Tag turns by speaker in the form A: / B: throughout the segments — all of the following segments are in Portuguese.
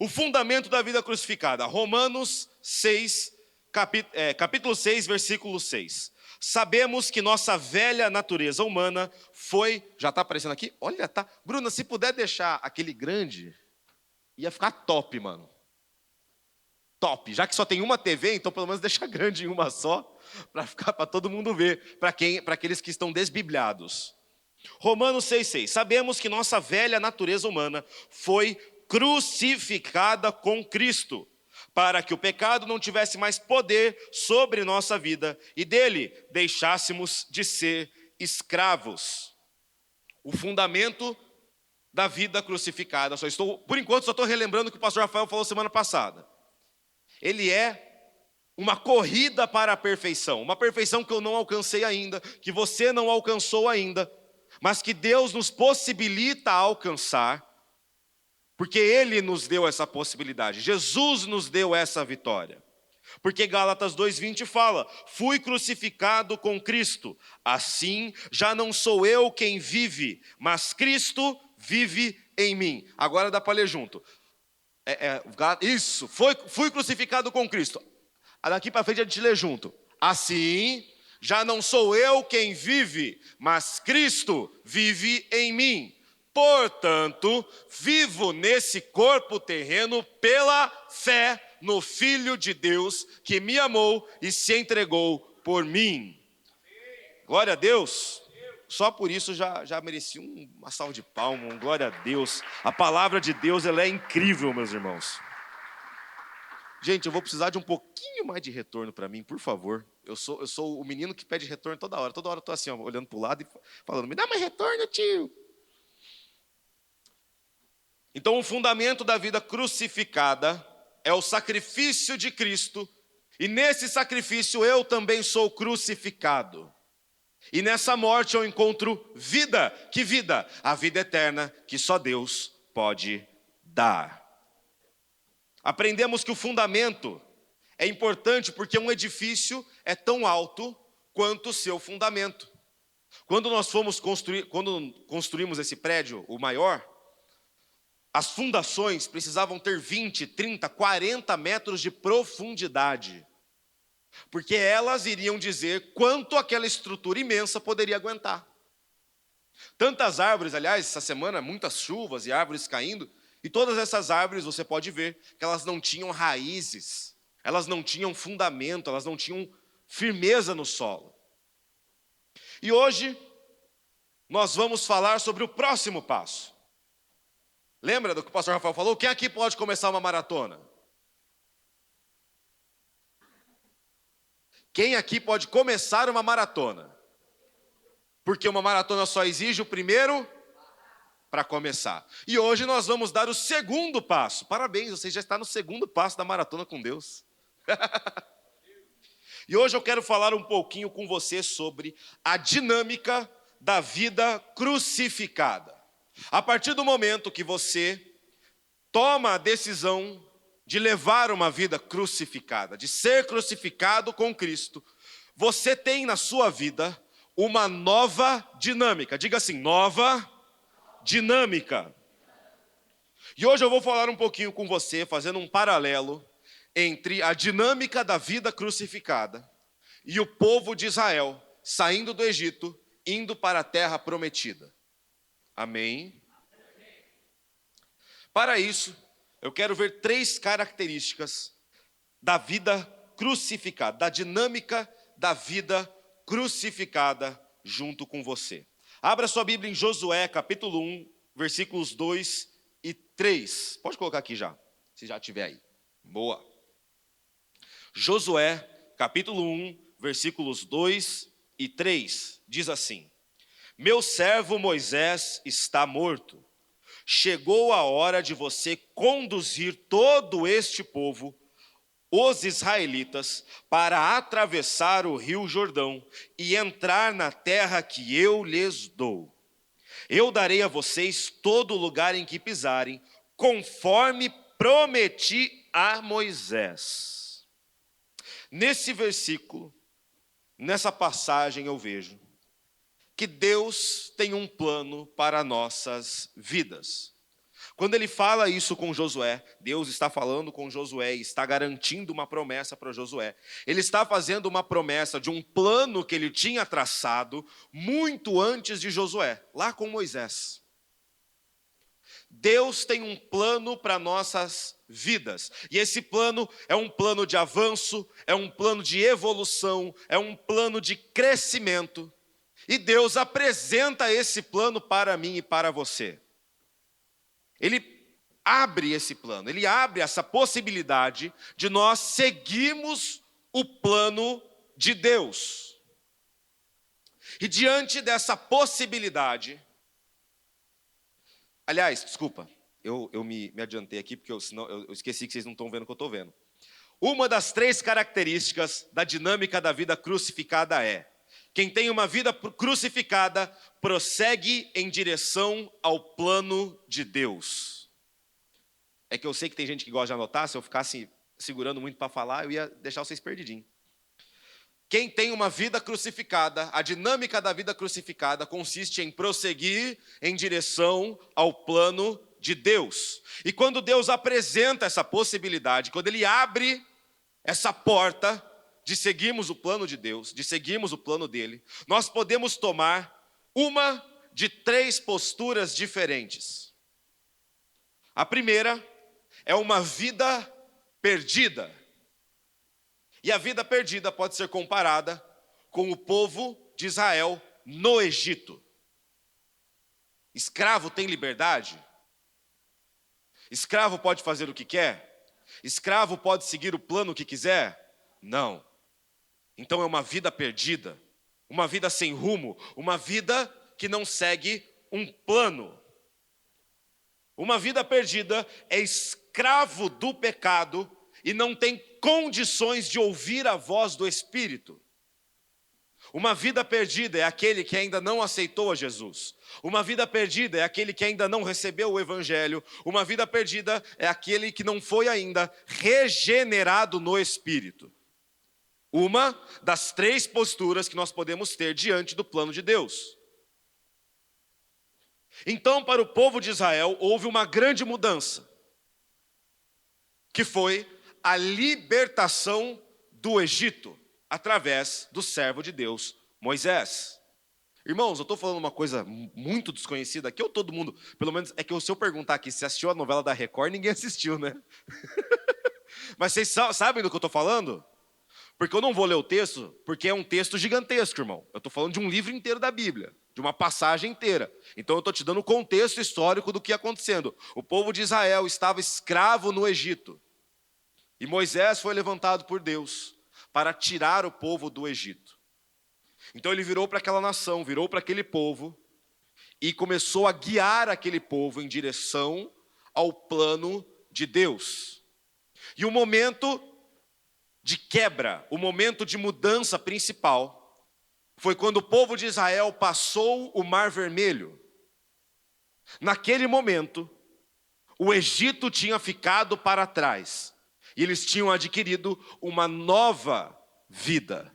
A: O fundamento da vida crucificada. Romanos 6, capítulo 6, versículo 6. Sabemos que nossa velha natureza humana foi... Já está aparecendo aqui? Olha, tá. Bruna, se puder deixar aquele grande, ia ficar top, mano. Top. Já que só tem uma TV, então pelo menos deixa grande em uma só, para todo mundo ver, para aqueles que estão desbibliados. Romanos 6,6. Sabemos que nossa velha natureza humana foi crucificada com Cristo, para que o pecado não tivesse mais poder sobre nossa vida e dele deixássemos de ser escravos. O fundamento da vida crucificada. Por enquanto, só estou relembrando o que o pastor Rafael falou semana passada. Ele é uma corrida para a perfeição, uma perfeição que eu não alcancei ainda, que você não alcançou ainda, mas que Deus nos possibilita alcançar, porque Ele nos deu essa possibilidade, Jesus nos deu essa vitória. Porque Gálatas 2,20 fala: fui crucificado com Cristo, assim já não sou eu quem vive, mas Cristo vive em mim. Agora dá para ler junto. Isso, fui crucificado com Cristo. Daqui para frente a gente lê junto. Assim, já não sou eu quem vive, mas Cristo vive em mim. Portanto, vivo nesse corpo terreno pela fé no Filho de Deus que me amou e se entregou por mim. Glória a Deus. Só por isso já mereci uma salva de palmas, glória a Deus. A palavra de Deus, ela é incrível, meus irmãos. Gente, eu vou precisar de um pouquinho mais de retorno para mim, por favor. Eu sou o menino que pede retorno toda hora. Toda hora eu estou assim, ó, olhando para o lado e falando: me dá mais retorno, tio. Então, o fundamento da vida crucificada é o sacrifício de Cristo. E nesse sacrifício eu também sou crucificado. E nessa morte eu encontro vida. Que vida? A vida eterna que só Deus pode dar. Aprendemos que o fundamento é importante porque um edifício é tão alto quanto o seu fundamento. Quando construímos esse prédio, o maior, as fundações precisavam ter 20, 30, 40 metros de profundidade. Porque elas iriam dizer quanto aquela estrutura imensa poderia aguentar. Tantas árvores, aliás, essa semana, muitas chuvas e árvores caindo, e todas essas árvores, você pode ver, que elas não tinham raízes, elas não tinham fundamento, elas não tinham firmeza no solo. E hoje, nós vamos falar sobre o próximo passo. Lembra do que o pastor Rafael falou? Quem aqui pode começar uma maratona? Quem aqui pode começar uma maratona? Porque uma maratona só exige o primeiro para começar. E hoje nós vamos dar o segundo passo. Parabéns, você já está no segundo passo da maratona com Deus. E hoje eu quero falar um pouquinho com você sobre a dinâmica da vida crucificada. A partir do momento que você toma a decisão de levar uma vida crucificada, de ser crucificado com Cristo, você tem na sua vida uma nova dinâmica. Diga assim, nova dinâmica. E hoje eu vou falar um pouquinho com você, fazendo um paralelo entre a dinâmica da vida crucificada e o povo de Israel saindo do Egito, indo para a terra prometida. Amém? Para isso, eu quero ver 3 características da vida crucificada, da dinâmica da vida crucificada junto com você. Abra sua Bíblia em Josué, capítulo 1, versículos 2 e 3. Pode colocar aqui já, se já tiver aí. Boa. Josué, capítulo 1, versículos 2 e 3, diz assim: meu servo Moisés está morto. Chegou a hora de você conduzir todo este povo, os israelitas, para atravessar o rio Jordão e entrar na terra que eu lhes dou. Eu darei a vocês todo lugar em que pisarem, conforme prometi a Moisés. Nesse versículo, nessa passagem eu vejo que Deus tem um plano para nossas vidas. Quando ele fala isso com Josué, Deus está falando com Josué e está garantindo uma promessa para Josué. Ele está fazendo uma promessa de um plano que ele tinha traçado muito antes de Josué, lá com Moisés. Deus tem um plano para nossas vidas, e esse plano é um plano de avanço, é um plano de evolução, é um plano de crescimento, e Deus apresenta esse plano para mim e para você. Ele abre esse plano, ele abre essa possibilidade de nós seguirmos o plano de Deus. E diante dessa possibilidade, aliás, desculpa, eu me adiantei aqui, porque senão eu esqueci que vocês não estão vendo o que eu estou vendo. Uma das 3 características da dinâmica da vida crucificada é: quem tem uma vida crucificada prossegue em direção ao plano de Deus. É que eu sei que tem gente que gosta de anotar, se eu ficasse segurando muito para falar, eu ia deixar vocês perdidinhos. Quem tem uma vida crucificada, a dinâmica da vida crucificada consiste em prosseguir em direção ao plano de Deus. E quando Deus apresenta essa possibilidade, quando Ele abre essa porta de seguirmos o plano de Deus, de seguirmos o plano dele, nós podemos tomar uma de 3 posturas diferentes. A primeira é uma vida perdida. E a vida perdida pode ser comparada com o povo de Israel no Egito. Escravo tem liberdade? Escravo pode fazer o que quer? Escravo pode seguir o plano que quiser? Não. Então é uma vida perdida, uma vida sem rumo, uma vida que não segue um plano. Uma vida perdida é escravo do pecado e não tem condições de ouvir a voz do Espírito. Uma vida perdida é aquele que ainda não aceitou a Jesus. Uma vida perdida é aquele que ainda não recebeu o Evangelho. Uma vida perdida é aquele que não foi ainda regenerado no Espírito. Uma das 3 posturas que nós podemos ter diante do plano de Deus. Então, para o povo de Israel, houve uma grande mudança, que foi a libertação do Egito, através do servo de Deus, Moisés. Irmãos, eu estou falando uma coisa muito desconhecida aqui, ou todo mundo, pelo menos é que se eu perguntar aqui se assistiu a novela da Record, ninguém assistiu, né? Mas vocês sabem do que eu estou falando? Porque eu não vou ler o texto, porque é um texto gigantesco, irmão. Eu estou falando de um livro inteiro da Bíblia, de uma passagem inteira. Então eu estou te dando o contexto histórico do que ia acontecendo. O povo de Israel estava escravo no Egito. E Moisés foi levantado por Deus para tirar o povo do Egito. Então ele virou para aquela nação, virou para aquele povo e começou a guiar aquele povo em direção ao plano de Deus. E o momento de quebra, o momento de mudança principal, foi quando o povo de Israel passou o Mar Vermelho. Naquele momento, o Egito tinha ficado para trás e eles tinham adquirido uma nova vida.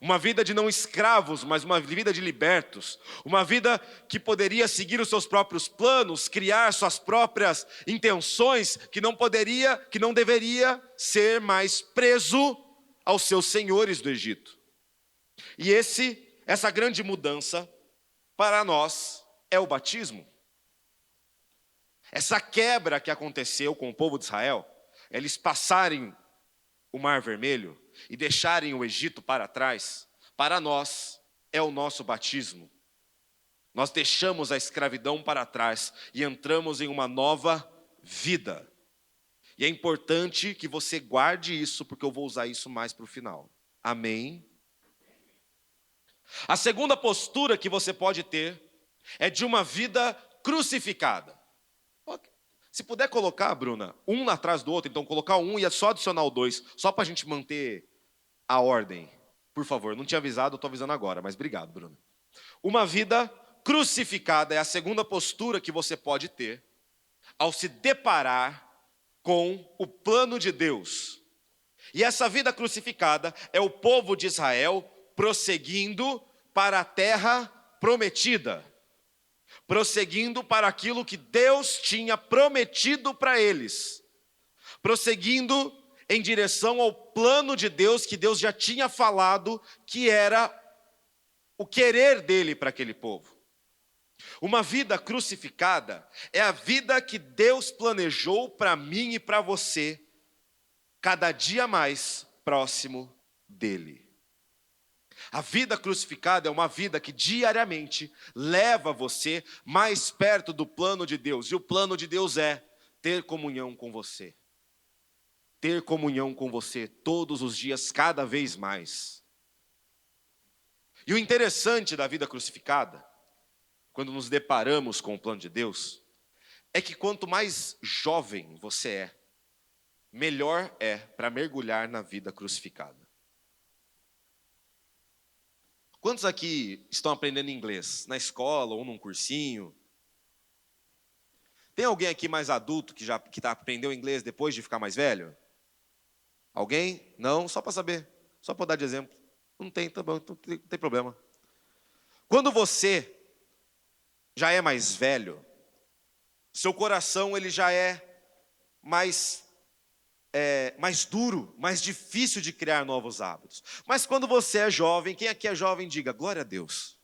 A: Uma vida de não escravos, mas uma vida de libertos. Uma vida que poderia seguir os seus próprios planos, criar suas próprias intenções, que não deveria ser mais preso aos seus senhores do Egito. E essa grande mudança, para nós, é o batismo. Essa quebra que aconteceu com o povo de Israel, eles passarem o Mar Vermelho e deixarem o Egito para trás, para nós é o nosso batismo. Nós deixamos a escravidão para trás e entramos em uma nova vida. E é importante que você guarde isso, porque eu vou usar isso mais para o final. Amém? A segunda postura que você pode ter é de uma vida crucificada. Se puder colocar, Bruna, um atrás do outro, então colocar um e é só adicionar o 2, só para a gente manter a ordem. Por favor, não tinha avisado, eu estou avisando agora, mas obrigado, Bruna. Uma vida crucificada é a segunda postura que você pode ter ao se deparar com o plano de Deus. E essa vida crucificada é o povo de Israel prosseguindo para a terra prometida. prosseguindo para aquilo que Deus tinha prometido para eles, prosseguindo em direção ao plano de Deus que Deus já tinha falado, que era o querer dele para aquele povo. Uma vida crucificada é a vida que Deus planejou para mim e para você, cada dia mais próximo dele. A vida crucificada é uma vida que diariamente leva você mais perto do plano de Deus. E o plano de Deus é ter comunhão com você. Ter comunhão com você todos os dias, cada vez mais. E o interessante da vida crucificada, quando nos deparamos com o plano de Deus, é que quanto mais jovem você é, melhor é para mergulhar na vida crucificada. Quantos aqui estão aprendendo inglês? Na escola ou num cursinho? Tem alguém aqui mais adulto que aprendeu inglês depois de ficar mais velho? Alguém? Não? Só para saber. Só para dar de exemplo. Não tem, tá bom, não tem problema. Quando você já é mais velho, seu coração ele já é mais duro, mais difícil de criar novos hábitos. Mas quando você é jovem, quem aqui é jovem, diga, glória a Deus.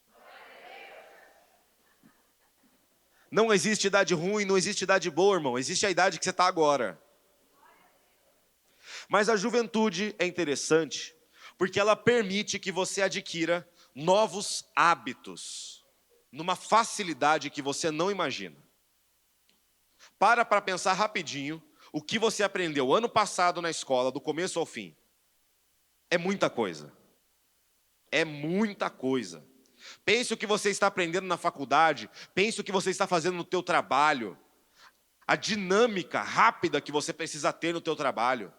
A: Não existe idade ruim, não existe idade boa, irmão. Existe a idade que você está agora. Mas a juventude é interessante, porque ela permite que você adquira novos hábitos, numa facilidade que você não imagina. Para pensar rapidinho, o que você aprendeu ano passado na escola, do começo ao fim. É muita coisa. É muita coisa. Pense o que você está aprendendo na faculdade, pense o que você está fazendo no teu trabalho, a dinâmica rápida que você precisa ter no teu trabalho.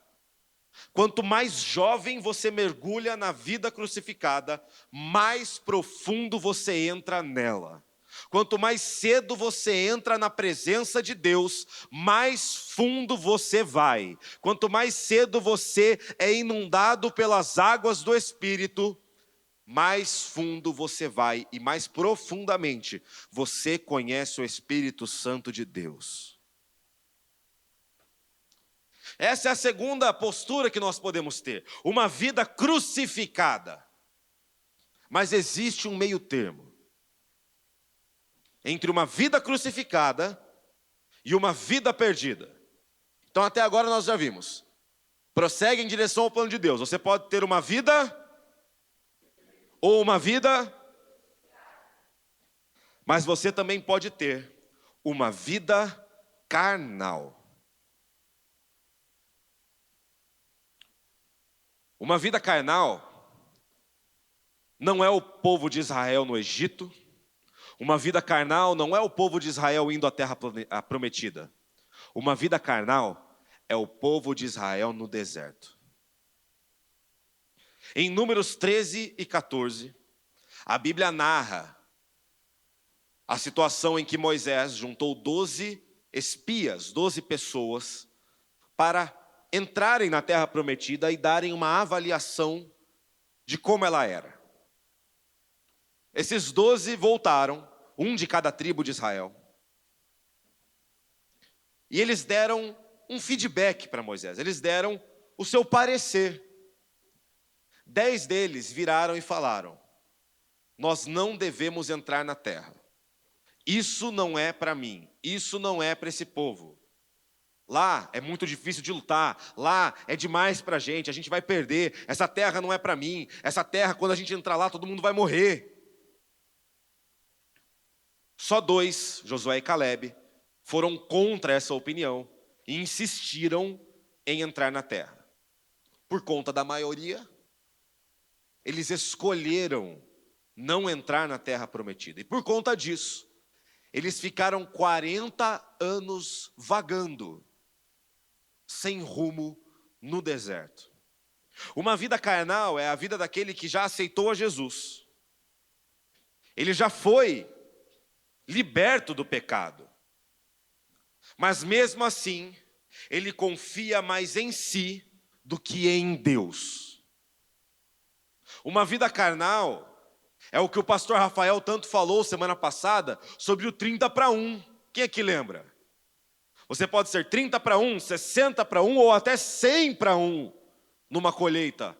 A: Quanto mais jovem você mergulha na vida crucificada, mais profundo você entra nela. Quanto mais cedo você entra na presença de Deus, mais fundo você vai. Quanto mais cedo você é inundado pelas águas do Espírito, mais fundo você vai e mais profundamente você conhece o Espírito Santo de Deus. Essa é a segunda postura que nós podemos ter, uma vida crucificada. Mas existe um meio termo entre uma vida crucificada e uma vida perdida. Então até agora nós já vimos, prossegue em direção ao plano de Deus. Você pode ter uma vida ou uma vida, mas você também pode ter uma vida carnal. Uma vida carnal não é o povo de Israel no Egito. Uma vida carnal não é o povo de Israel indo à terra prometida. Uma vida carnal é o povo de Israel no deserto. Em Números 13 e 14, a Bíblia narra a situação em que Moisés juntou 12 espias, 12 pessoas, para entrarem na terra prometida e darem uma avaliação de como ela era. Esses 12 voltaram, um de cada tribo de Israel. E eles deram um feedback para Moisés, eles deram o seu parecer. 10 deles viraram e falaram: nós não devemos entrar na terra. Isso não é para mim, isso não é para esse povo. Lá é muito difícil de lutar, lá é demais para a gente vai perder, essa terra não é para mim, essa terra quando a gente entrar lá todo mundo vai morrer. Só 2, Josué e Calebe, foram contra essa opinião e insistiram em entrar na terra. Por conta da maioria, eles escolheram não entrar na terra prometida. E por conta disso, eles ficaram 40 anos vagando, sem rumo no deserto. Uma vida carnal é a vida daquele que já aceitou a Jesus. Ele já foi liberto do pecado. Mas mesmo assim, ele confia mais em si do que em Deus. Uma vida carnal É o que o pastor Rafael tanto falou semana passada sobre o 30-1. Quem aqui lembra? Você pode ser 30-1, 60-1 ou até 100-1 numa colheita.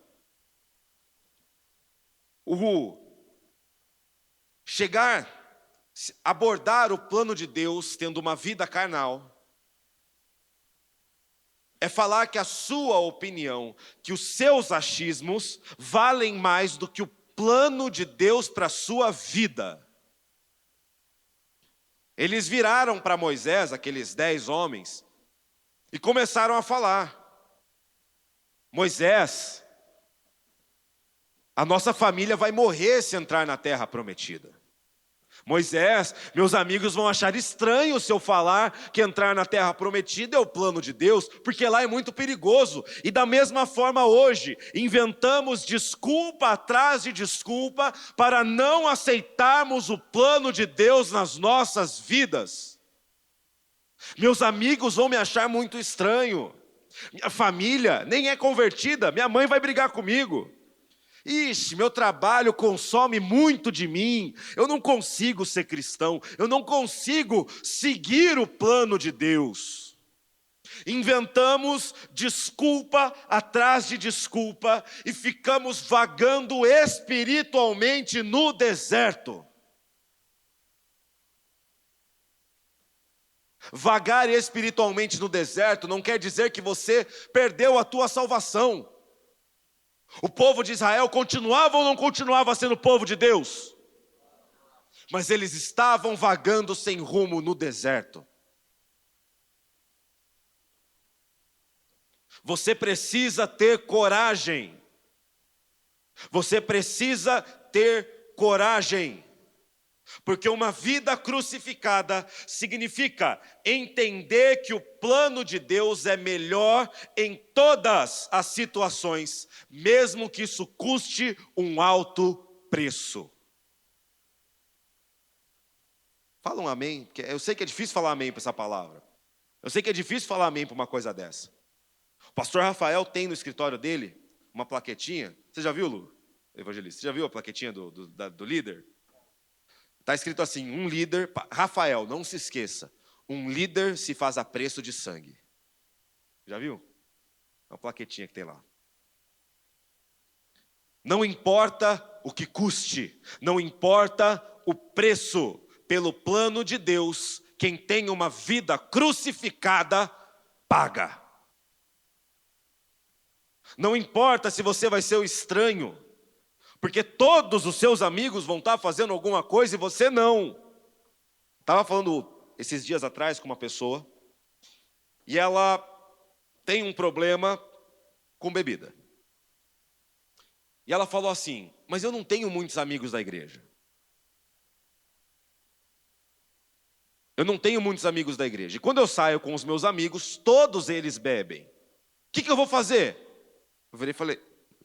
A: Abordar o plano de Deus tendo uma vida carnal, é falar que a sua opinião, que os seus achismos valem mais do que o plano de Deus para a sua vida. Eles viraram para Moisés, aqueles 10 homens, e começaram a falar: Moisés, a nossa família vai morrer se entrar na terra prometida. Moisés, meus amigos vão achar estranho se eu falar que entrar na terra prometida é o plano de Deus, porque lá é muito perigoso. E da mesma forma hoje, inventamos desculpa atrás de desculpa para não aceitarmos o plano de Deus nas nossas vidas. Meus amigos vão me achar muito estranho. Minha família nem é convertida, minha mãe vai brigar comigo. Ixi, meu trabalho consome muito de mim, eu não consigo ser cristão, eu não consigo seguir o plano de Deus. Inventamos desculpa atrás de desculpa e ficamos vagando espiritualmente no deserto. Vagar espiritualmente no deserto não quer dizer que você perdeu a tua salvação. O povo de Israel continuava ou não continuava sendo povo de Deus? Mas eles estavam vagando sem rumo no deserto. Você precisa ter coragem. Você precisa ter coragem. Porque uma vida crucificada significa entender que o plano de Deus é melhor em todas as situações, mesmo que isso custe um alto preço. Fala um amém, porque eu sei que é difícil falar amém para essa palavra. Eu sei que é difícil falar amém para uma coisa dessa. O pastor Rafael tem no escritório dele uma plaquetinha. Você já viu, Lu, evangelista? Você já viu a plaquetinha do líder? Está escrito assim: um líder, Rafael, não se esqueça, um líder se faz a preço de sangue. Já viu? É uma plaquetinha que tem lá. Não importa o que custe, não importa o preço, pelo plano de Deus, quem tem uma vida crucificada, paga. Não importa se você vai ser o estranho, porque todos os seus amigos vão estar fazendo alguma coisa e você não. Estava falando esses dias atrás com uma pessoa, e ela tem um problema com bebida. E ela falou assim: mas eu não tenho muitos amigos da igreja. Eu não tenho muitos amigos da igreja. E quando eu saio com os meus amigos, todos eles bebem. O que eu vou fazer? Eu virei e falei: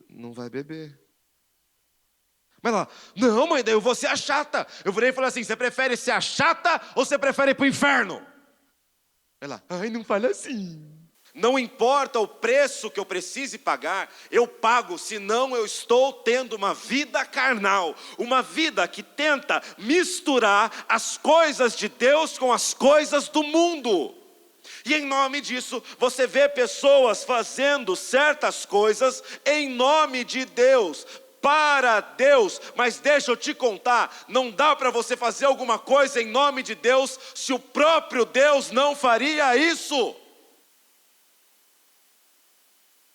A: não vai beber. Mas ela: não, mãe, daí eu vou ser a chata. Eu virei e falei assim: você prefere ser a chata ou você prefere ir para o inferno? Ela: ai, não fala assim. Não importa o preço que eu precise pagar, eu pago, senão eu estou tendo uma vida carnal, uma vida que tenta misturar as coisas de Deus com as coisas do mundo. E em nome disso, você vê pessoas fazendo certas coisas em nome de Deus, para Deus, mas deixa eu te contar, não dá para você fazer alguma coisa em nome de Deus, se o próprio Deus não faria isso.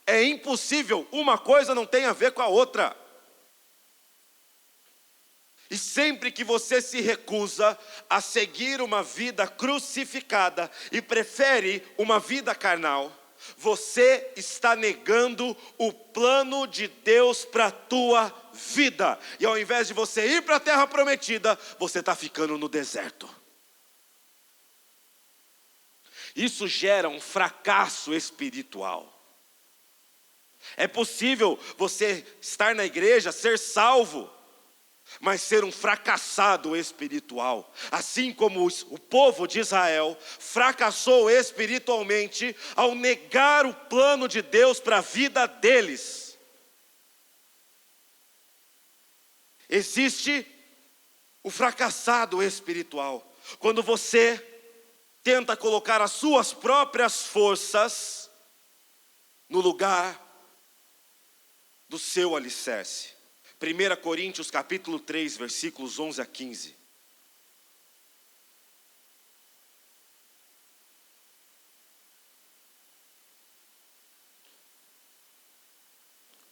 A: É impossível, uma coisa não tem a ver com a outra. E sempre que você se recusa a seguir uma vida crucificada e prefere uma vida carnal, você está negando o plano de Deus para a tua vida. E ao invés de você ir para a terra prometida, você está ficando no deserto. Isso gera um fracasso espiritual. É possível você estar na igreja, ser salvo, mas ser um fracassado espiritual. Assim como o povo de Israel fracassou espiritualmente ao negar o plano de Deus para a vida deles. Existe o fracassado espiritual, quando você tenta colocar as suas próprias forças no lugar do seu alicerce. 1 Coríntios capítulo 3, versículos 11 a 15.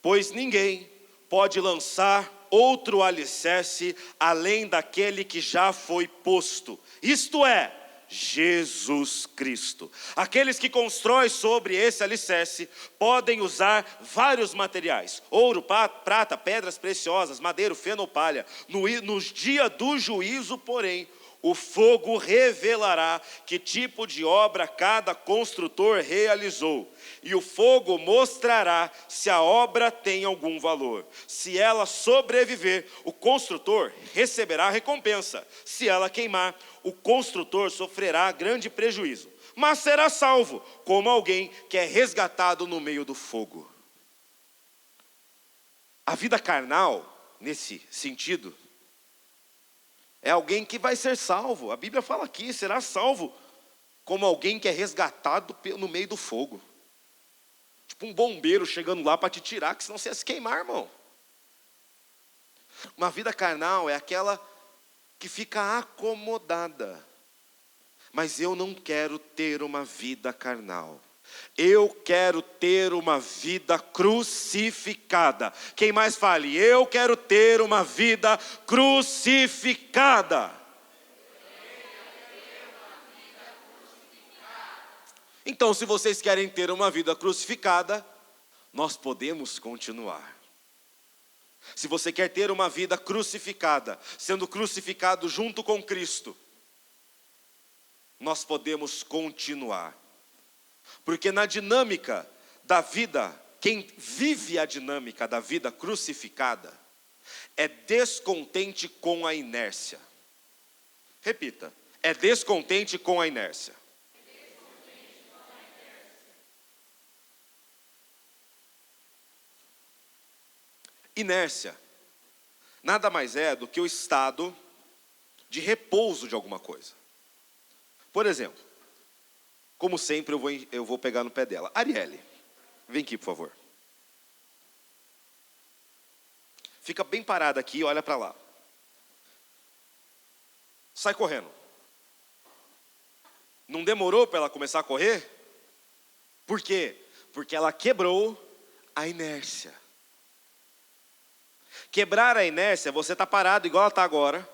A: Pois ninguém pode lançar outro alicerce além daquele que já foi posto, isto é, Jesus Cristo. Aqueles que constroem sobre esse alicerce podem usar vários materiais: ouro, prata, pedras preciosas, madeira, feno ou palha. No dia do juízo, porém, o fogo revelará que tipo de obra cada construtor realizou. E o fogo mostrará se a obra tem algum valor. Se ela sobreviver, o construtor receberá recompensa. Se ela queimar, o construtor sofrerá grande prejuízo, mas será salvo, como alguém que é resgatado no meio do fogo. A vida carnal, nesse sentido, é alguém que vai ser salvo. A Bíblia fala aqui, será salvo como alguém que é resgatado no meio do fogo. Tipo um bombeiro chegando lá para te tirar, que senão você ia se queimar, irmão. Uma vida carnal é aquela que fica acomodada. Mas eu não quero ter uma vida carnal. Eu quero ter uma vida crucificada. Quem mais fale? Eu quero ter uma vida crucificada. Então, se vocês querem ter uma vida crucificada, nós podemos continuar. Se você quer ter uma vida crucificada, sendo crucificado junto com Cristo, nós podemos continuar. Porque na dinâmica da vida, quem vive a dinâmica da vida crucificada é descontente com a inércia. Repita, é descontente com a inércia. Inércia nada mais é do que o estado de repouso de alguma coisa. Por exemplo, como sempre eu vou pegar no pé dela. Arielle, vem aqui por favor. Fica bem parada aqui e olha para lá. Sai correndo. Não demorou para ela começar a correr? Por quê? Porque ela quebrou a inércia. Quebrar a inércia, você está parado igual ela está agora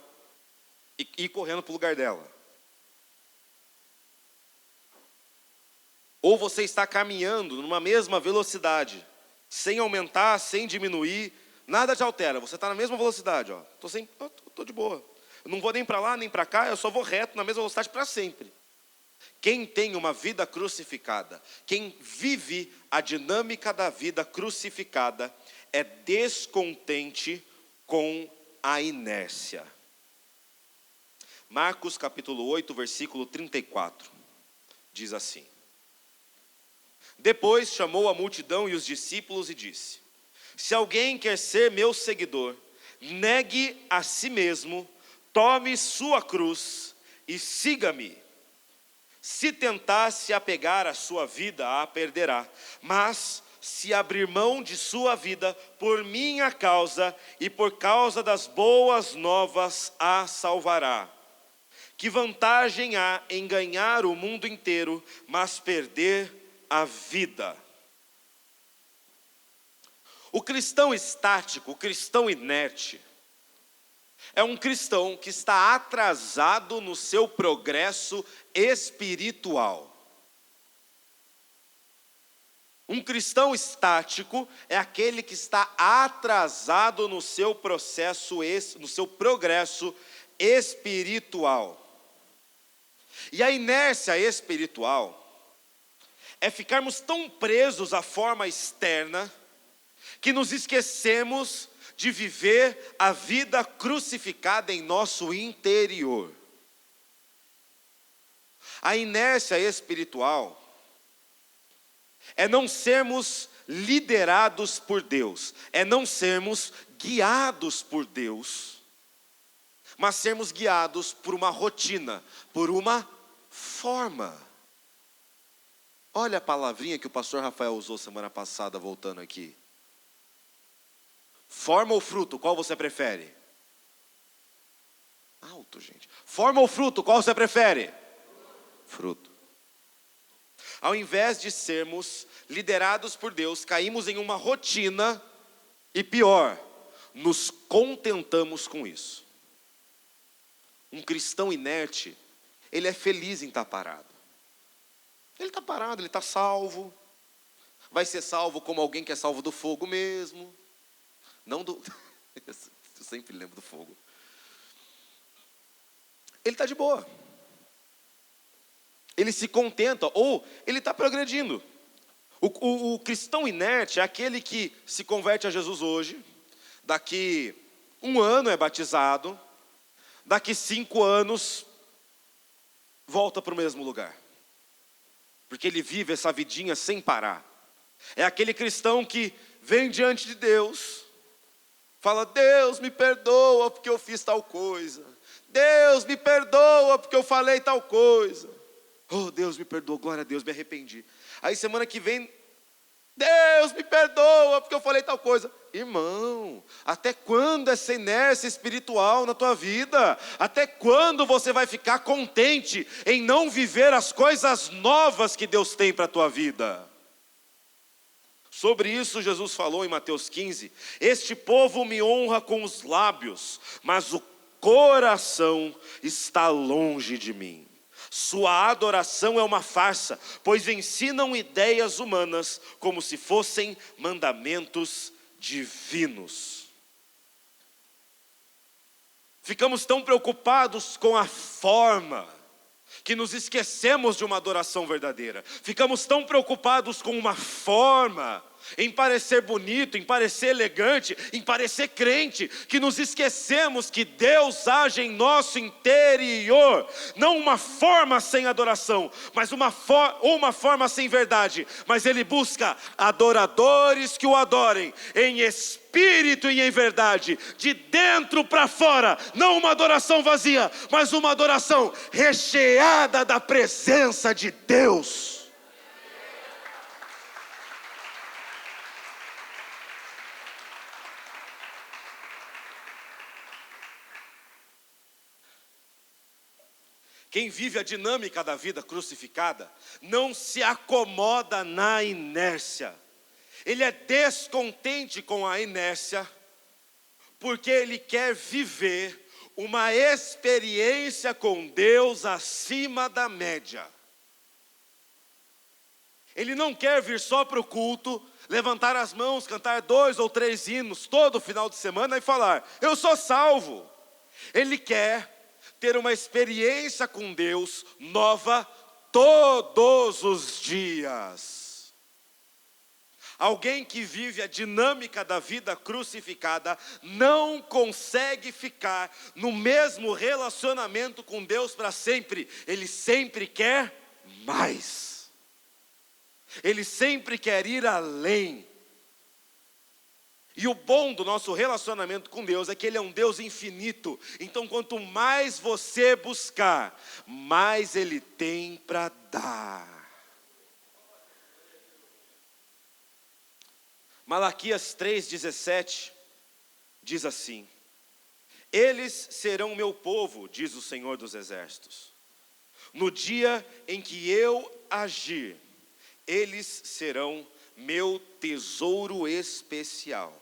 A: e ir correndo para o lugar dela. Ou você está caminhando numa mesma velocidade, sem aumentar, sem diminuir, nada te altera, você está na mesma velocidade, ó. Estou de boa. Eu não vou nem para lá, nem para cá, eu só vou reto na mesma velocidade para sempre. Quem tem uma vida crucificada, quem vive a dinâmica da vida crucificada, é descontente com a inércia. Marcos capítulo 8, versículo 34, diz assim: Depois chamou a multidão e os discípulos e disse: Se alguém quer ser meu seguidor, negue a si mesmo, tome sua cruz e siga-me. Se tentar se apegar à sua vida, a perderá. Mas se abrir mão de sua vida por minha causa e por causa das boas novas, a salvará. Que vantagem há em ganhar o mundo inteiro, mas perder a vida? O cristão estático, o cristão inerte, é um cristão que está atrasado no seu progresso espiritual. Um cristão estático é aquele que está atrasado no seu processo, no seu progresso espiritual. E a inércia espiritual é ficarmos tão presos à forma externa que nos esquecemos de viver a vida crucificada em nosso interior. A inércia espiritual é não sermos liderados por Deus. É não sermos guiados por Deus, mas sermos guiados por uma rotina, por uma forma. Olha a palavrinha que o pastor Rafael usou semana passada, voltando aqui. Forma ou fruto, qual você prefere? Alto, gente. Forma ou fruto, qual você prefere? Fruto. Ao invés de sermos liderados por Deus, caímos em uma rotina e pior, nos contentamos com isso. Um cristão inerte, ele é feliz em estar parado. Ele está parado, ele está salvo. Vai ser salvo como alguém que é salvo do fogo mesmo. Não do... Eu sempre lembro do fogo. Ele está de boa. Ele se contenta, ou ele está progredindo. O cristão inerte é aquele que se converte a Jesus hoje, daqui 1 ano é batizado, daqui 5 anos volta para o mesmo lugar. Porque ele vive essa vidinha sem parar. É aquele cristão que vem diante de Deus, fala: Deus me perdoa porque eu fiz tal coisa. Deus me perdoa porque eu falei tal coisa. Oh, Deus me perdoa, glória a Deus, me arrependi. Aí semana que vem, Deus me perdoa porque eu falei tal coisa. Irmão, até quando essa inércia espiritual na tua vida? Até quando você vai ficar contente em não viver as coisas novas que Deus tem para a tua vida? Sobre isso Jesus falou em Mateus 15: este povo me honra com os lábios, mas o coração está longe de mim. Sua adoração é uma farsa, pois ensinam ideias humanas como se fossem mandamentos divinos. Ficamos tão preocupados com a forma, que nos esquecemos de uma adoração verdadeira. Ficamos tão preocupados com uma forma, em parecer bonito, em parecer elegante, em parecer crente, que nos esquecemos que Deus age em nosso interior. Não uma forma sem adoração, mas uma forma sem verdade. Mas Ele busca adoradores que o adorem em espírito e em verdade, de dentro para fora. Não uma adoração vazia, mas uma adoração recheada da presença de Deus. Quem vive a dinâmica da vida crucificada não se acomoda na inércia. Ele é descontente com a inércia, porque ele quer viver uma experiência com Deus acima da média. Ele não quer vir só para o culto, levantar as mãos, cantar 2 ou 3 hinos todo final de semana e falar: eu sou salvo. Ele quer ter uma experiência com Deus nova todos os dias. Alguém que vive a dinâmica da vida crucificada não consegue ficar no mesmo relacionamento com Deus para sempre. Ele sempre quer mais. Ele sempre quer ir além. E o bom do nosso relacionamento com Deus é que Ele é um Deus infinito. Então quanto mais você buscar, mais Ele tem para dar. Malaquias 3,17 diz assim: eles serão meu povo, diz o Senhor dos Exércitos. No dia em que eu agir, eles serão meu tesouro especial.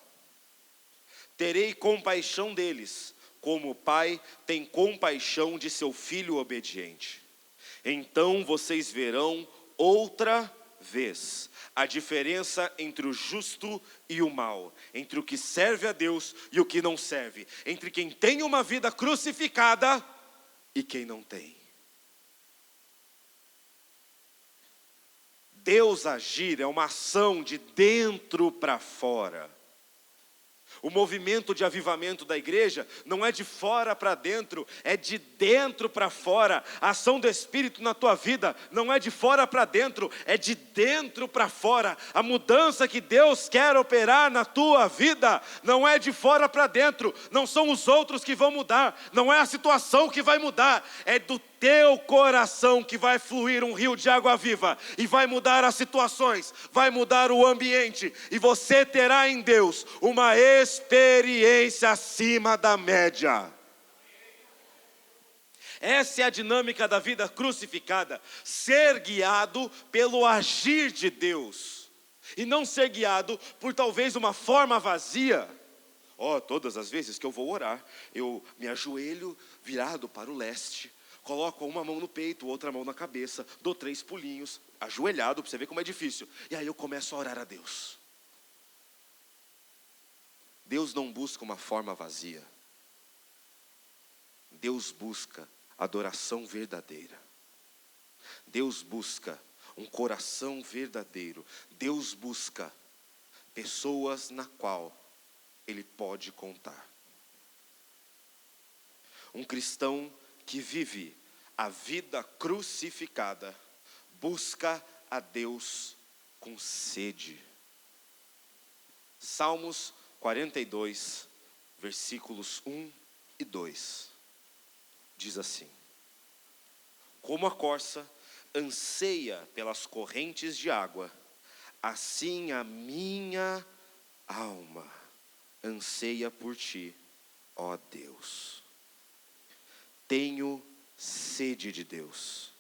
A: Terei compaixão deles, como o pai tem compaixão de seu filho obediente. Então vocês verão outra vez a diferença entre o justo e o mal, entre o que serve a Deus e o que não serve, entre quem tem uma vida crucificada e quem não tem. Deus agir é uma ação de dentro para fora. O movimento de avivamento da igreja não é de fora para dentro, é de dentro para fora. A ação do Espírito na tua vida não é de fora para dentro, é de dentro para fora. A mudança que Deus quer operar na tua vida não é de fora para dentro, não são os outros que vão mudar, não é a situação que vai mudar, é do teu coração que vai fluir um rio de água viva e vai mudar as situações, vai mudar o ambiente, e você terá em Deus uma experiência acima da média. Essa é a dinâmica da vida crucificada, ser guiado pelo agir de Deus, e não ser guiado por talvez uma forma vazia. Todas as vezes que eu vou orar, eu me ajoelho virado para o leste, coloco uma mão no peito, outra mão na cabeça, dou 3 pulinhos, ajoelhado, para você ver como é difícil, e aí eu começo a orar a Deus. Deus não busca uma forma vazia. Deus busca adoração verdadeira. Deus busca um coração verdadeiro. Deus busca pessoas na qual Ele pode contar. Um cristão que vive a vida crucificada busca a Deus com sede. Salmos 42, versículos 1 e 2, diz assim: como a corça anseia pelas correntes de água, assim a minha alma anseia por ti, ó Deus. Tenho sede de Deus.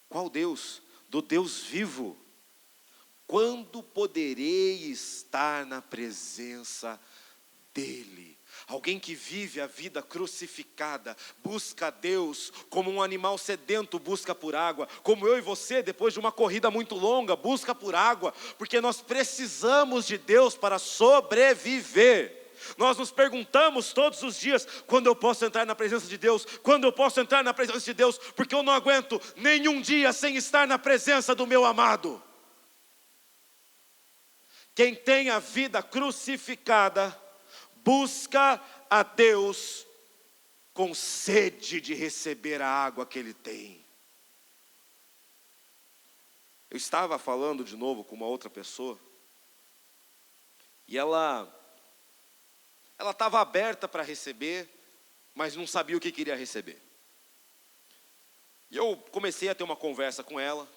A: Qual Deus? Do Deus vivo. Quando poderei estar na presença dEle? Alguém que vive a vida crucificada, busca a Deus como um animal sedento busca por água, como eu e você, depois de uma corrida muito longa, busca por água, porque nós precisamos de Deus para sobreviver. Nós nos perguntamos todos os dias: quando eu posso entrar na presença de Deus? Quando eu posso entrar na presença de Deus? Porque eu não aguento nenhum dia sem estar na presença do meu amado. Quem tem a vida crucificada busca a Deus com sede de receber a água que Ele tem. Eu estava falando de novo com uma outra pessoa, e ela estava aberta para receber, mas não sabia o que queria receber. E eu comecei a ter uma conversa com ela,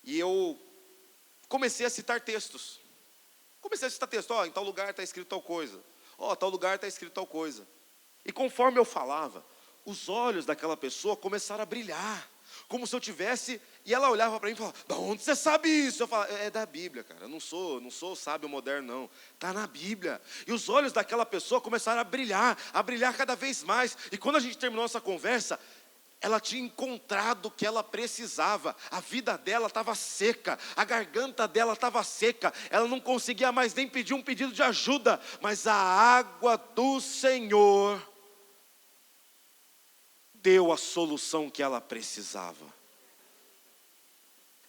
A: e eu comecei a citar textos. Em tal lugar está escrito tal coisa. Tal lugar está escrito tal coisa. E conforme eu falava, os olhos daquela pessoa começaram a brilhar, como se eu tivesse, e ela olhava para mim e falava: da onde você sabe isso? Eu falava: é da Bíblia, cara, eu não sou sábio moderno não, está na Bíblia. E os olhos daquela pessoa começaram a brilhar cada vez mais, e quando a gente terminou essa conversa, ela tinha encontrado o que ela precisava. A vida dela estava seca, a garganta dela estava seca, ela não conseguia mais nem pedir um pedido de ajuda, mas a água do Senhor deu a solução que ela precisava.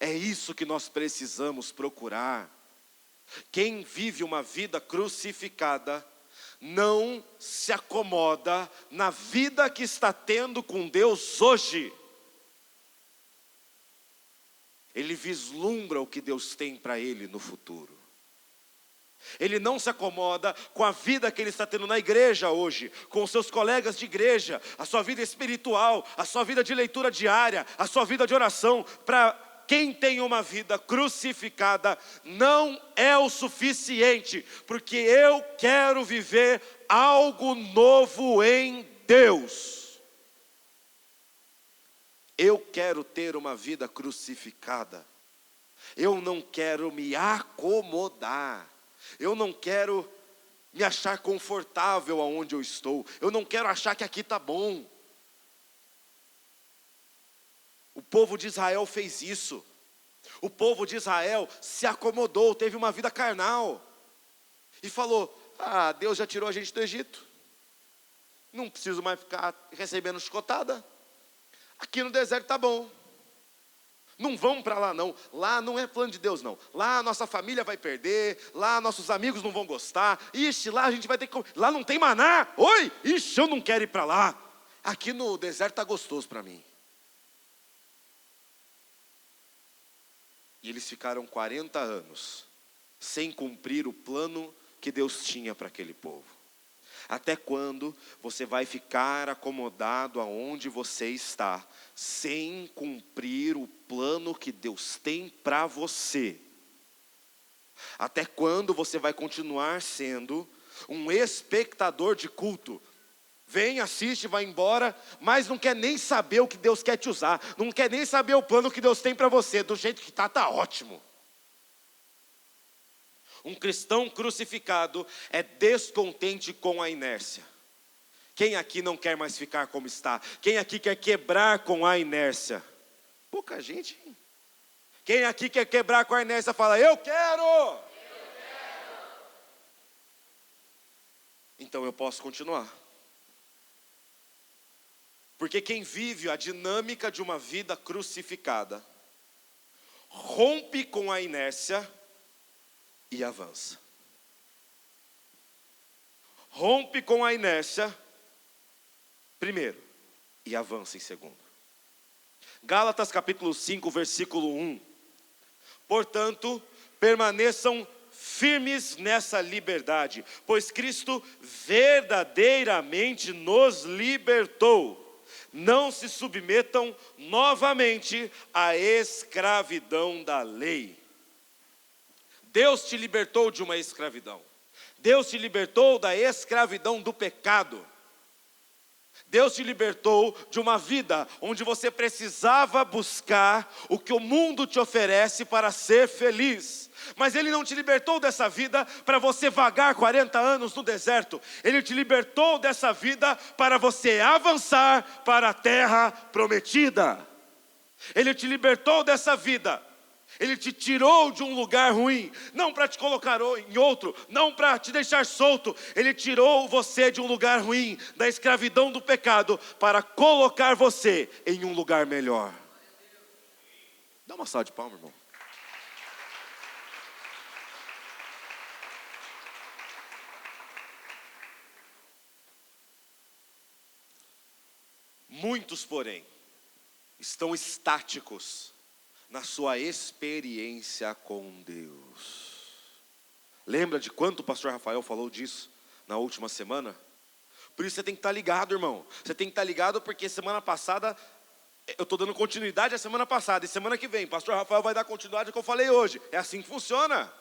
A: É isso que nós precisamos procurar. Quem vive uma vida crucificada não se acomoda na vida que está tendo com Deus hoje. Ele vislumbra o que Deus tem para ele no futuro. Ele não se acomoda com a vida que ele está tendo na igreja hoje, com os seus colegas de igreja, a sua vida espiritual, a sua vida de leitura diária, a sua vida de oração. Para quem tem uma vida crucificada, não é o suficiente, porque eu quero viver algo novo em Deus. Eu quero ter uma vida crucificada. Eu não quero me acomodar. Eu não quero me achar confortável aonde eu estou. Eu não quero achar que aqui está bom. O povo de Israel fez isso. O povo de Israel se acomodou, teve uma vida carnal. E falou: Deus já tirou a gente do Egito. Não preciso mais ficar recebendo chicotada. Aqui no deserto está bom. Não vão para lá não, lá não é plano de Deus não. Lá a nossa família vai perder, lá nossos amigos não vão gostar. Ixi, lá a gente vai ter que... Lá não tem maná, oi, ixi, eu não quero ir para lá. Aqui no deserto está gostoso para mim. E eles ficaram 40 anos sem cumprir o plano que Deus tinha para aquele povo. Até quando você vai ficar acomodado aonde você está, sem cumprir o plano que Deus tem para você? Até quando você vai continuar sendo um espectador de culto? Vem, assiste, vai embora, mas não quer nem saber o que Deus quer te usar, não quer nem saber o plano que Deus tem para você. Do jeito que está ótimo. Um cristão crucificado é descontente com a inércia. Quem aqui não quer mais ficar como está? Quem aqui quer quebrar com a inércia? Pouca gente, hein? Quem aqui quer quebrar com a inércia fala, eu quero! Então eu posso continuar. Porque quem vive a dinâmica de uma vida crucificada, rompe com a inércia e avança. Rompe com a inércia, primeiro, e avança em segundo. Gálatas capítulo 5, versículo 1. Portanto, permaneçam firmes nessa liberdade, pois Cristo verdadeiramente nos libertou. Não se submetam novamente à escravidão da lei. Deus te libertou de uma escravidão. Deus te libertou da escravidão do pecado. Deus te libertou de uma vida onde você precisava buscar o que o mundo te oferece para ser feliz. Mas Ele não te libertou dessa vida para você vagar 40 anos no deserto. Ele te libertou dessa vida para você avançar para a terra prometida. Ele te libertou dessa vida. Ele te tirou de um lugar ruim, não para te colocar em outro, não para te deixar solto. Ele tirou você de um lugar ruim, da escravidão do pecado, para colocar você em um lugar melhor. Dá uma salva de palmas, irmão. Muitos, porém, estão estáticos na sua experiência com Deus. Lembra de quanto o pastor Rafael falou disso na última semana? Por isso você tem que estar ligado, irmão. Você tem que estar ligado porque semana passada, eu estou dando continuidade à semana passada. E semana que vem, o pastor Rafael vai dar continuidade ao que eu falei hoje. É assim que funciona.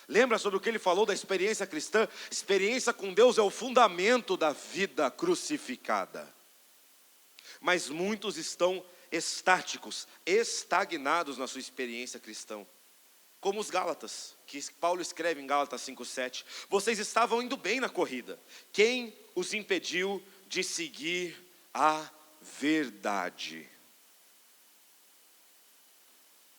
A: Lembra sobre o que ele falou da experiência cristã? Experiência com Deus é o fundamento da vida crucificada. Mas muitos estão estáticos, estagnados na sua experiência cristã. Como os Gálatas, que Paulo escreve em Gálatas 5:7. Vocês estavam indo bem na corrida. Quem os impediu de seguir a verdade?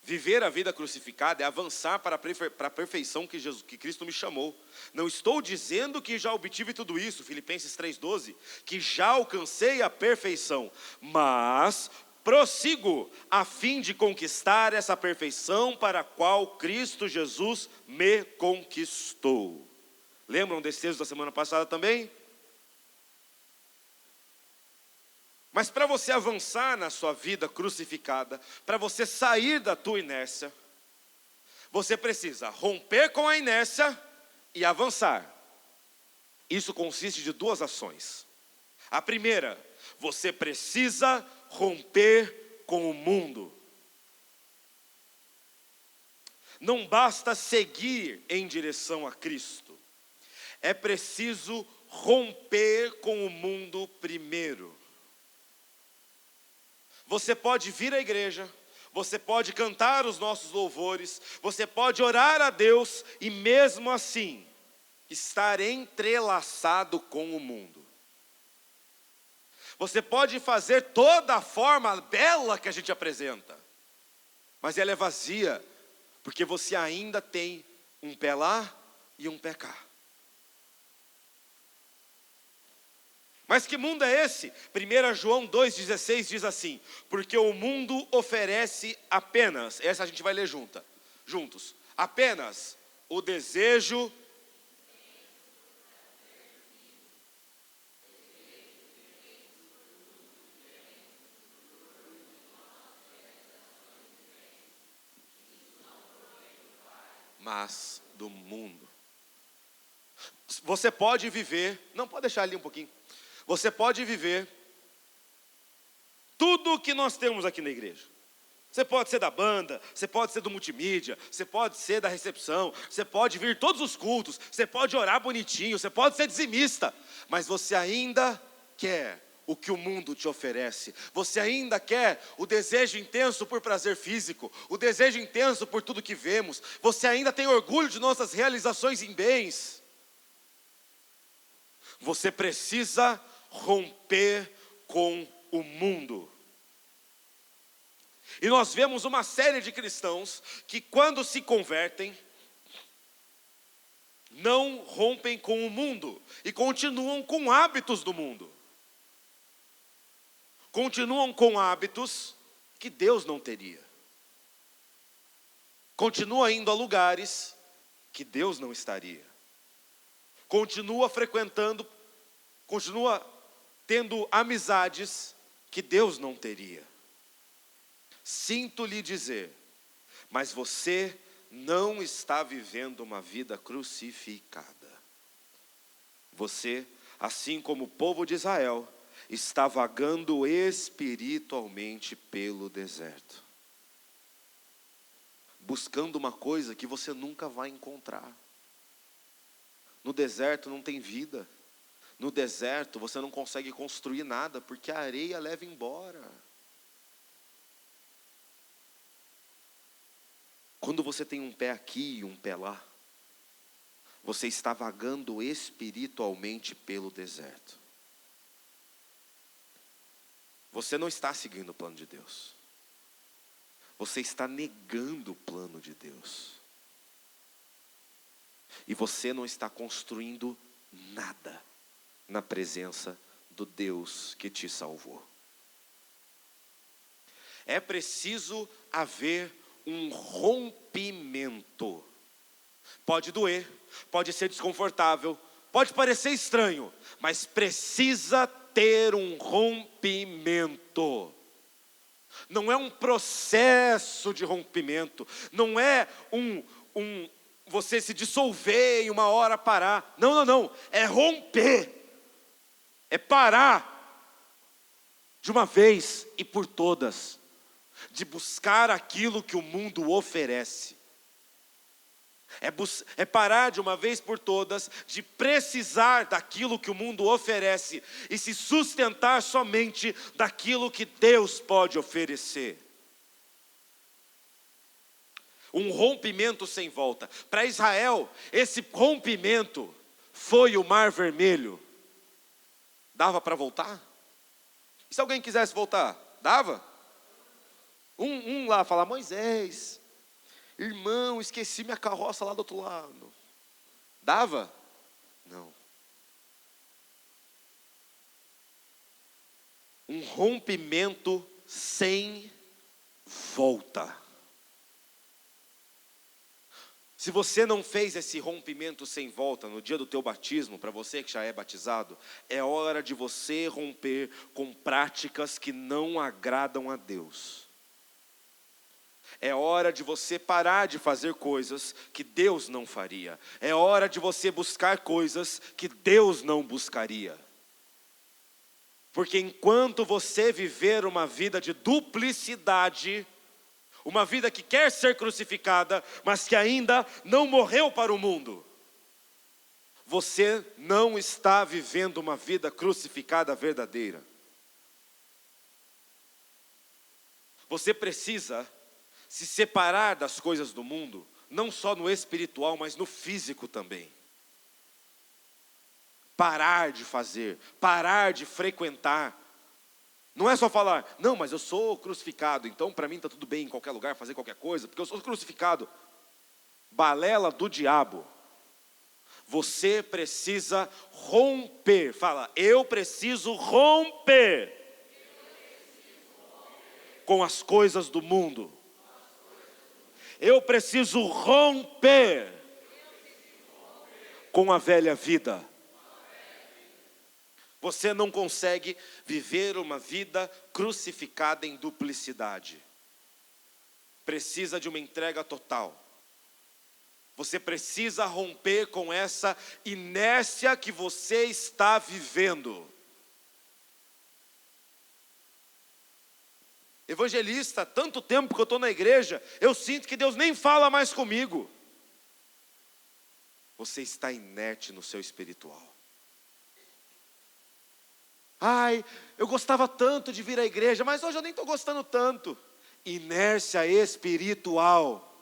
A: Viver a vida crucificada é avançar para a perfeição que Cristo me chamou. Não estou dizendo que já obtive tudo isso, Filipenses 3:12, que já alcancei a perfeição, mas prossigo a fim de conquistar essa perfeição para a qual Cristo Jesus me conquistou. Lembram desse texto da semana passada também? Mas para você avançar na sua vida crucificada, para você sair da tua inércia, você precisa romper com a inércia e avançar. Isso consiste de duas ações. A primeira, você precisa romper com o mundo. Não basta seguir em direção a Cristo. É preciso romper com o mundo primeiro. Você pode vir à igreja, você pode cantar os nossos louvores, você pode orar a Deus e mesmo assim estar entrelaçado com o mundo. Você pode fazer toda a forma bela que a gente apresenta, mas ela é vazia, porque você ainda tem um pé lá e um pé cá. Mas que mundo é esse? 1 João 2,16 diz assim: porque o mundo oferece apenas, essa a gente vai ler juntos, apenas o desejo mas do mundo. Você pode viver, não pode deixar ali um pouquinho. Você pode viver tudo o que nós temos aqui na igreja. Você pode ser da banda, você pode ser do multimídia, você pode ser da recepção, você pode vir todos os cultos, você pode orar bonitinho, você pode ser dizimista, mas você ainda quer o que o mundo te oferece. Você ainda quer o desejo intenso por prazer físico, o desejo intenso por tudo que vemos. Você ainda tem orgulho de nossas realizações em bens. Você precisa romper com o mundo. E nós vemos uma série de cristãos que, quando se convertem, não rompem com o mundo e continuam com hábitos do mundo. Continuam com hábitos que Deus não teria. Continua indo a lugares que Deus não estaria. Continua frequentando, continua tendo amizades que Deus não teria. Sinto lhe dizer, mas você não está vivendo uma vida crucificada. Você, assim como o povo de Israel, está vagando espiritualmente pelo deserto, buscando uma coisa que você nunca vai encontrar. No deserto não tem vida. No deserto você não consegue construir nada, porque a areia leva embora. Quando você tem um pé aqui e um pé lá, você está vagando espiritualmente pelo deserto. Você não está seguindo o plano de Deus. Você está negando o plano de Deus. E você não está construindo nada na presença do Deus que te salvou. É preciso haver um rompimento. Pode doer, pode ser desconfortável, pode parecer estranho, mas precisa ter um rompimento. Não é um processo de rompimento, não é você se dissolver e uma hora parar. Não, é romper, é parar de uma vez e por todas, de buscar aquilo que o mundo oferece. É parar de uma vez por todas de precisar daquilo que o mundo oferece e se sustentar somente daquilo que Deus pode oferecer. Um rompimento sem volta. Para Israel, esse rompimento foi o Mar Vermelho. Dava para voltar? E se alguém quisesse voltar? Dava? Um lá fala: Moisés, irmão, esqueci minha carroça lá do outro lado. Dava? Não. Um rompimento sem volta. Se você não fez esse rompimento sem volta no dia do teu batismo, para você que já é batizado, é hora de você romper com práticas que não agradam a Deus. É hora de você parar de fazer coisas que Deus não faria. É hora de você buscar coisas que Deus não buscaria. Porque enquanto você viver uma vida de duplicidade, uma vida que quer ser crucificada, mas que ainda não morreu para o mundo, você não está vivendo uma vida crucificada verdadeira. Você precisa se separar das coisas do mundo, não só no espiritual, mas no físico também. Parar de fazer, parar de frequentar. Não é só falar: não, mas eu sou crucificado, então para mim está tudo bem em qualquer lugar, fazer qualquer coisa, porque eu sou crucificado. Balela do diabo. Você precisa romper. Fala, eu preciso romper com as coisas do mundo. Eu preciso romper com a velha vida. Você não consegue viver uma vida crucificada em duplicidade. Precisa de uma entrega total. Você precisa romper com essa inércia que você está vivendo. Evangelista, tanto tempo que eu estou na igreja, eu sinto que Deus nem fala mais comigo. Você está inerte no seu espiritual. Ai, eu gostava tanto de vir à igreja, mas hoje eu nem estou gostando tanto. Inércia espiritual.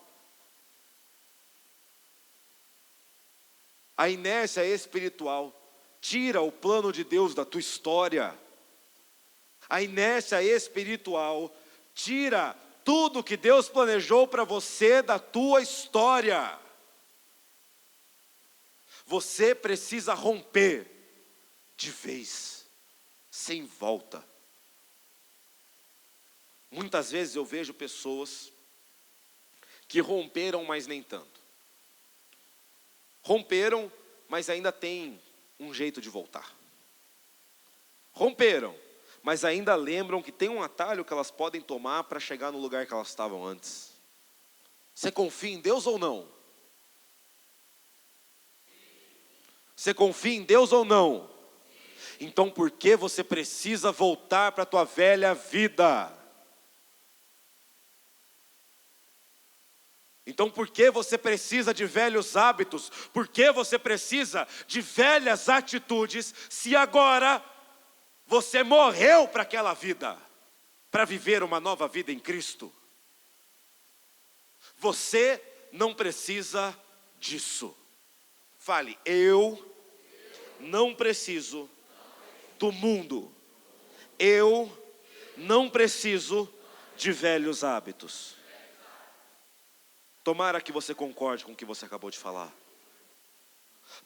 A: A inércia espiritual tira o plano de Deus da tua história. A inércia espiritual tira tudo que Deus planejou para você da tua história. Você precisa romper de vez, sem volta. Muitas vezes eu vejo pessoas que romperam, mas nem tanto. Romperam, mas ainda tem um jeito de voltar. Romperam, mas ainda lembram que tem um atalho que elas podem tomar para chegar no lugar que elas estavam antes. Você confia em Deus ou não? Você confia em Deus ou não? Então por que você precisa voltar para a tua velha vida? Então por que você precisa de velhos hábitos? Por que você precisa de velhas atitudes, se agora você morreu para aquela vida, para viver uma nova vida em Cristo? Você não precisa disso. Fale, eu não preciso do mundo. Eu não preciso de velhos hábitos. Tomara que você concorde com o que você acabou de falar.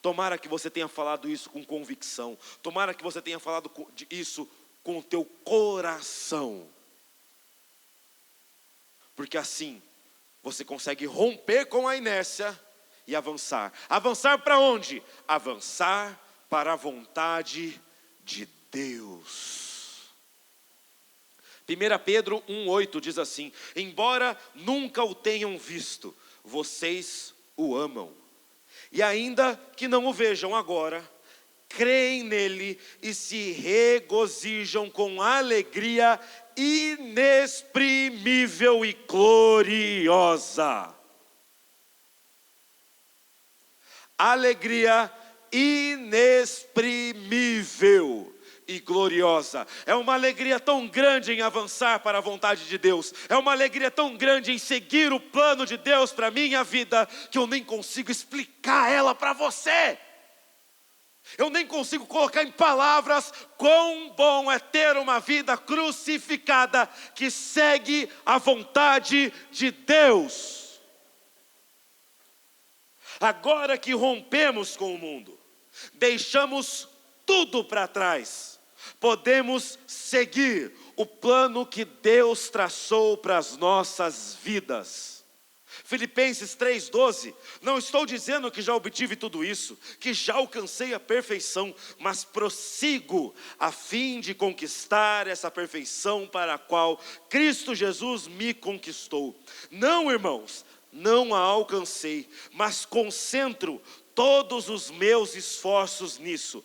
A: Tomara que você tenha falado isso com convicção. Tomara que você tenha falado isso com o teu coração. Porque assim, você consegue romper com a inércia e avançar. Avançar para onde? Avançar para a vontade de Deus. 1 Pedro 1,8 diz assim: embora nunca o tenham visto, vocês o amam. E ainda que não o vejam agora, creem nele e se regozijam com alegria inexprimível e gloriosa. Alegria inexprimível e gloriosa. É uma alegria tão grande em avançar para a vontade de Deus. É uma alegria tão grande em seguir o plano de Deus para a minha vida, que eu nem consigo explicar ela para você. Eu nem consigo colocar em palavras quão bom é ter uma vida crucificada que segue a vontade de Deus. Agora que rompemos com o mundo, deixamos tudo para trás, podemos seguir o plano que Deus traçou para as nossas vidas. Filipenses 3,12, não estou dizendo que já obtive tudo isso, que já alcancei a perfeição, mas prossigo a fim de conquistar essa perfeição para a qual Cristo Jesus me conquistou. Não, irmãos, não a alcancei, mas concentro todos os meus esforços nisso,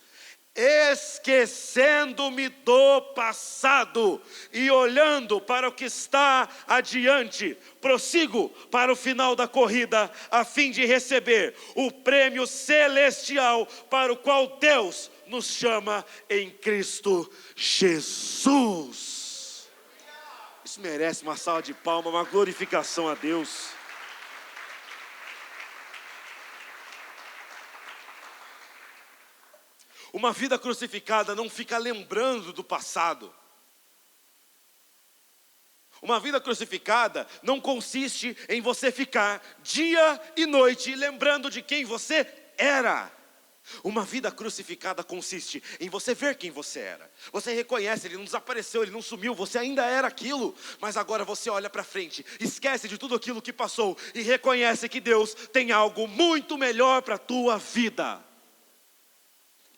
A: esquecendo-me do passado e olhando para o que está adiante, prossigo para o final da corrida, a fim de receber o prêmio celestial para o qual Deus nos chama em Cristo Jesus. Isso merece uma salva de palmas, uma glorificação a Deus. Uma vida crucificada não fica lembrando do passado. Uma vida crucificada não consiste em você ficar dia e noite lembrando de quem você era. Uma vida crucificada consiste em você ver quem você era. Você reconhece, ele não desapareceu, ele não sumiu, você ainda era aquilo. Mas agora você olha para frente, esquece de tudo aquilo que passou e reconhece que Deus tem algo muito melhor para a tua vida.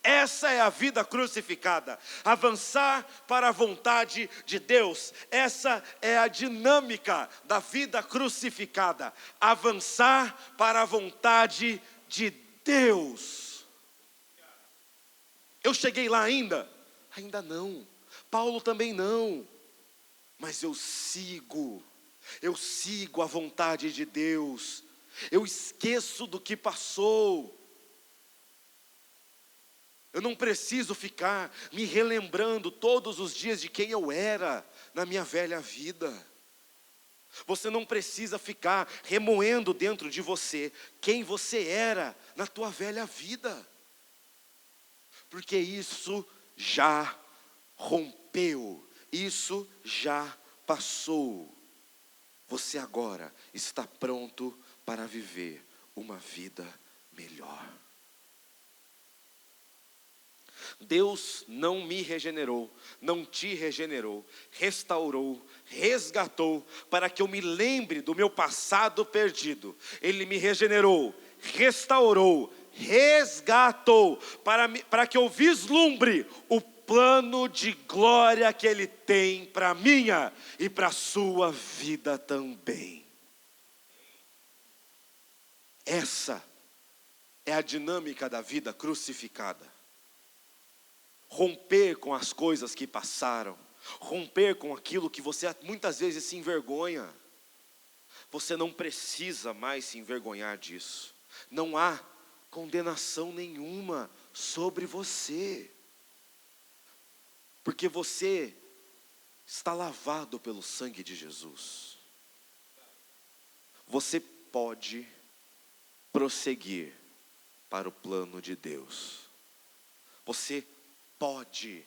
A: Essa é a vida crucificada, avançar para a vontade de Deus. Essa é a dinâmica da vida crucificada, avançar para a vontade de Deus. Eu cheguei lá ainda? Ainda não. Paulo também não. Mas eu sigo a vontade de Deus. Eu esqueço do que passou. Eu não preciso ficar me relembrando todos os dias de quem eu era na minha velha vida. Você não precisa ficar remoendo dentro de você quem você era na tua velha vida. Porque isso já rompeu, isso já passou. Você agora está pronto para viver uma vida melhor. Deus não me regenerou, não te regenerou, restaurou, resgatou, para que eu me lembre do meu passado perdido. Ele me regenerou, restaurou, resgatou, para que eu vislumbre o plano de glória que Ele tem para a minha e para a sua vida também. Essa é a dinâmica da vida crucificada. Romper com as coisas que passaram, romper com aquilo que você muitas vezes se envergonha. Você não precisa mais se envergonhar disso. Não há condenação nenhuma sobre você, porque você está lavado pelo sangue de Jesus. Você pode prosseguir para o plano de Deus. Você pode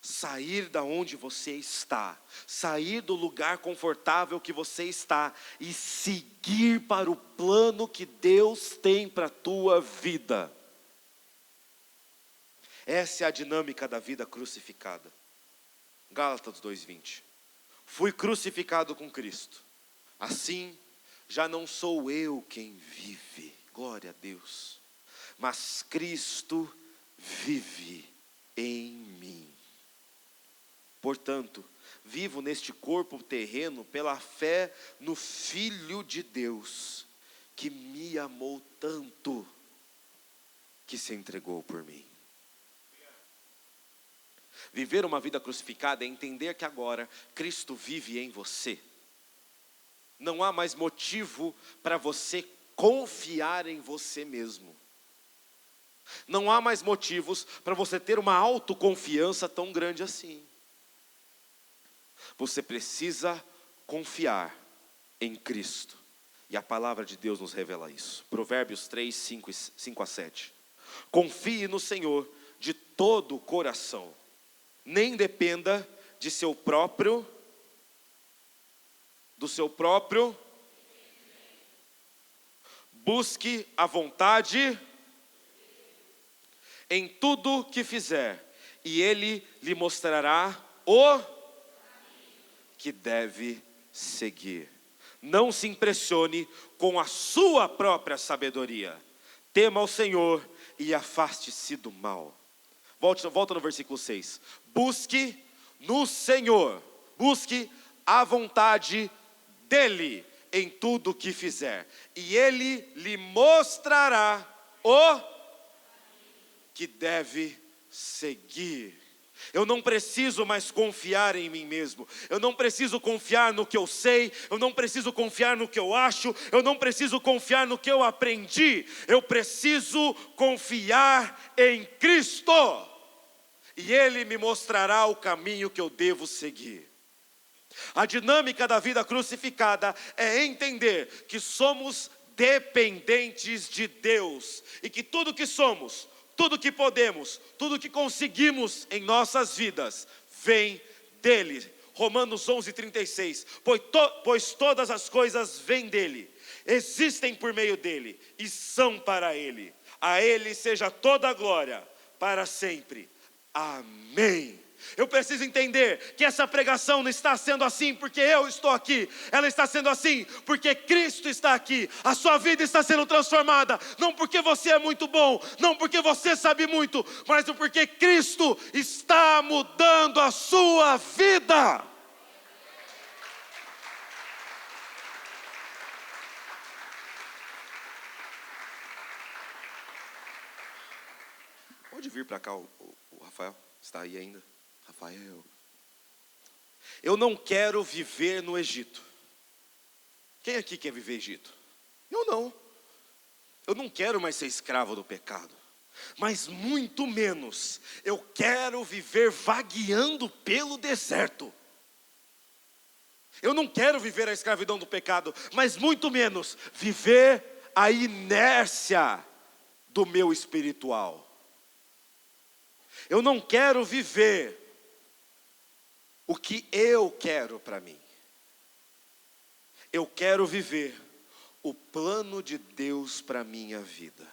A: sair da onde você está, sair do lugar confortável que você está e seguir para o plano que Deus tem para a tua vida. Essa é a dinâmica da vida crucificada. Gálatas 2:20. Fui crucificado com Cristo. Assim, já não sou eu quem vive, glória a Deus, mas Cristo vive em mim. Portanto, vivo neste corpo terreno pela fé no Filho de Deus, que me amou tanto, que se entregou por mim. Viver uma vida crucificada é entender que agora Cristo vive em você. Não há mais motivo para você confiar em você mesmo. Não há mais motivos para você ter uma autoconfiança tão grande assim. Você precisa confiar em Cristo. E a palavra de Deus nos revela isso. Provérbios 3, 5 a 7. Confie no Senhor de todo o coração. Nem dependa do seu próprio. Busque a vontade em tudo que fizer, e Ele lhe mostrará o que deve seguir. Não se impressione com a sua própria sabedoria. Tema ao Senhor e afaste-se do mal. Volta no versículo 6. Busque no Senhor, busque a vontade dEle em tudo que fizer, e Ele lhe mostrará o que deve seguir. Eu não preciso mais confiar em mim mesmo. Eu não preciso confiar no que eu sei. Eu não preciso confiar no que eu acho. Eu não preciso confiar no que eu aprendi. Eu preciso confiar em Cristo. E Ele me mostrará o caminho que eu devo seguir. A dinâmica da vida crucificada é entender que somos dependentes de Deus. E que tudo que somos, tudo que podemos, tudo que conseguimos em nossas vidas, vem dEle. Romanos 11:36, pois todas as coisas vêm dEle. existem por meio dele e são para ele. A ele seja toda a glória para sempre. Amém. Eu preciso entender que essa pregação não está sendo assim porque eu estou aqui. Ela está sendo assim porque Cristo está aqui. A sua vida está sendo transformada. Não porque você é muito bom, não porque você sabe muito, mas porque Cristo está mudando a sua vida. Pode vir para cá o Rafael, está aí ainda? Rafael. Eu não quero viver no Egito. Quem aqui quer viver Egito? Eu não. Eu não quero mais ser escravo do pecado. Mas muito menos eu quero viver vagueando pelo deserto. Eu não quero viver a escravidão do pecado, mas muito menos viver a inércia do meu espiritual. Eu não quero viver o que eu quero para mim. Eu quero viver o plano de Deus para a minha vida.